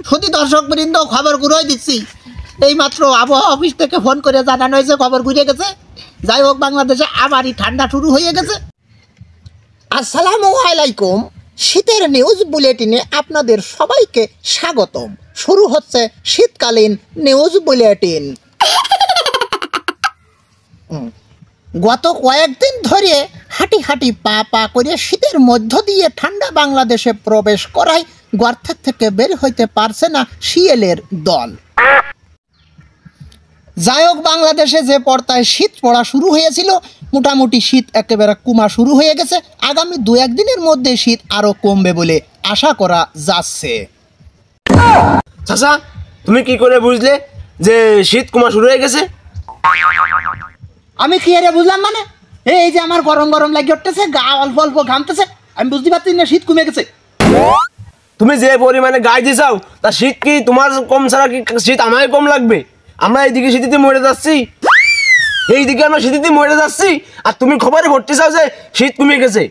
শুধু দর্শকবৃন্দ খবর ঘুরে দিচ্ছি, এইমাত্র আবহাওয়া অফিস থেকে ফোন করে জানানো হয়েছে খবর ঘুরে গেছে। যাই হোক, বাংলাদেশে আবারই ঠান্ডা শুরু হয়ে গেছে। আসসালামু আলাইকুম, শীতের নিউজ বুলেটিনে আপনাদের সবাইকে স্বাগতম। শুরু হচ্ছে শীতকালীন নিউজ বুলেটিন। গত কয়েকদিন ধরে হাঁটি হাঁটি পা পা করে শীতের মধ্য দিয়ে ঠান্ডা বাংলাদেশে প্রবেশ করায় গর্তের থেকে বের হইতে পারছে না শিয়ালের দল। যাই হোক, বাংলাদেশে যে পর্দায় শীত পড়া শুরু হয়েছিল, মোটামুটি শীত একেবারে কমা শুরু হয়ে গেছে। আগামী 2-1 দিনের মধ্যে শীত আরো কমবে বলে আশা করা যাচ্ছে। চাচা, তুমি কি করে বুঝলে যে শীত কমা শুরু হয়ে গেছে? আমি কি আরে বুঝলাম মানে, এই যে আমার গরম গরম লাগে উঠতেছে, গা অল্প অল্প ঘামতেছে, আমি বুঝতে পারছি না শীত কমে গেছে। তুমি যে পরিমাণে গায়ে দিছাও, তা শীত কি তোমার কম ছাড়া কি শীত আমায় কম লাগবে? আমরা এইদিকে শীতিতে মরে যাচ্ছি, এইদিকে আমরা শীতিতে মরে যাচ্ছি, আর তুমি খবরে ভর্তি চাও যে শীত কমে গেছে।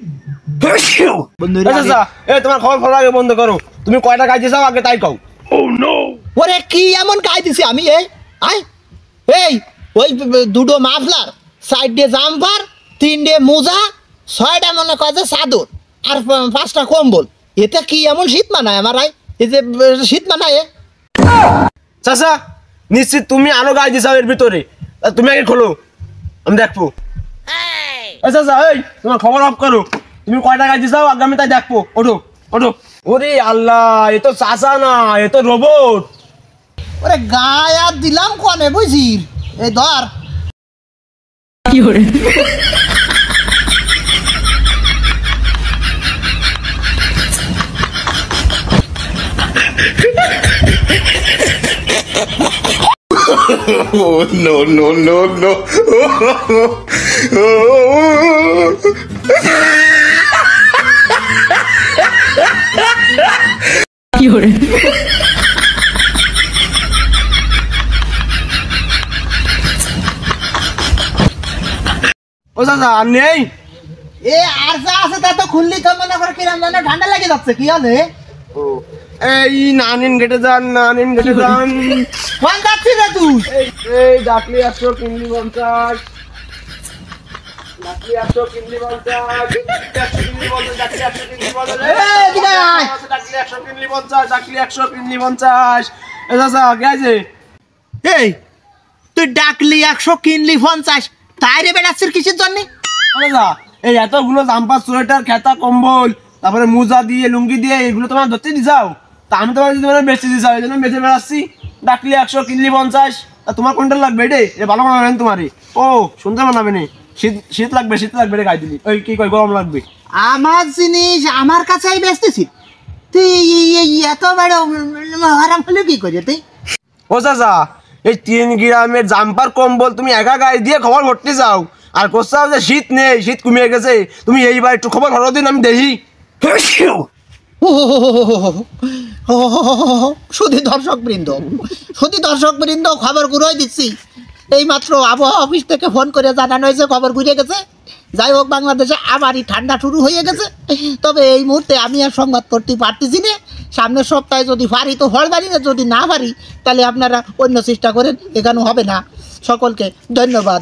তোমার খবর ফলো আগে বন্ধ করো। তুমি কয়টা গায়ে দিছাও আগে তাই কও। ওরে কি এমন গায়ে দিছি আমি? এই ওই 2টো মাফলার, 4টে জাম্পার, 3টে মোজা, 6টা মনে কয় যে চাদর, আর 5টা কম্বল। এতে কি এমন শীত মানায় আমার? এই যে শীত মানায়। চাচা, নিশ্চিত তুমি আরো গায়ে দিছাও এর ভিতরে। তুমি আগে খোলো, আমি দেখবো। চাচা, এই তোমার খবর অফ করো। তুমি কয়টা গায়ে দিছাও আগে আমি তাই দেখবো। ওঠো ওঠো। ওরে আল্লাহ, এ তো চাচা না, এ তো রোবট। ওরে গায়ে আর দিলাম কনে বুঝির, এই ধর। কি করে? Oh, no, no, no, no. কি করে? ও চাচা, আর নেই? এ আর যা আছে তা তো খুললি তো মনে করে কিরাম জানা ঠান্ডা লেগে যাচ্ছে। কি আছে? এই নানিন গেটে যান, নানিন গেটে যান। কোন যাচ্ছি রে তুই? এই ডাকলি 100 কিনলি 50, ডাকলি 100 কিনলি 50, 100 কিনলি 50, ডাকলি 100 কিনলি 50, এই দিকে আয়। ডাকলি 100 কিনলি 50, ডাকলি 100 কিনলি 50। এ চাচা গেছে। এই তুই ডাকলি 100 কিনলি 50, তাই রে বেড়াচ্ছিস কিসের জন্য? চাচা, এই এতগুলো জাম্পার, সোয়েটার, খেতা, কম্বল, তারপরে মোজা দিয়ে, লুঙ্গি দিয়ে, এগুলো তোমার ধরতে দিছাও, তা আমি তোমার তোমার বেচতে দিছাও, এই জন্য বেঁচে বেড়াচ্ছি। ডাকলি 100 কিনলি 50, তা তোমার কোনটা লাগবে? এ ভালো বানাবেন তোমারই। ও সুন্দর বানাবে নি। শীত শীত লাগবে, শীত লাগবে রে গায়ে দিলি। ওই কি কয় গরম লাগবে? আমার জিনিস আমার কাছেই বেচতেছিস তুই? এত বড় হারাম হলো কি করে তুই? ও চাচা, এই 3 গ্রামের জাম্পার কম্বল তুমি একা গায়ে দিয়ে খবর ভরতে যাও, আর কোথাও যে শীত নেই, শীত কমিয়ে গেছে। তুমি এইবার একটু খবর ভরো দিন, আমি দেখি। শুধু দর্শকবৃন্দ খবর ঘুরে দিচ্ছি, এইমাত্র আবহাওয়া অফিস থেকে ফোন করে জানানো হয়েছে খবর ঘুরে গেছে। যাই হোক, বাংলাদেশে আবারই ঠান্ডা শুরু হয়ে গেছে। তবে এই মুহূর্তে আমি আর সংবাদ করতে পারতেছি না। সামনের সপ্তাহে যদি পারি তো ফল বাড়ি, না যদি না পারি তাহলে আপনারা অন্য চেষ্টা করেন, এখানেও হবে না। সকলকে ধন্যবাদ।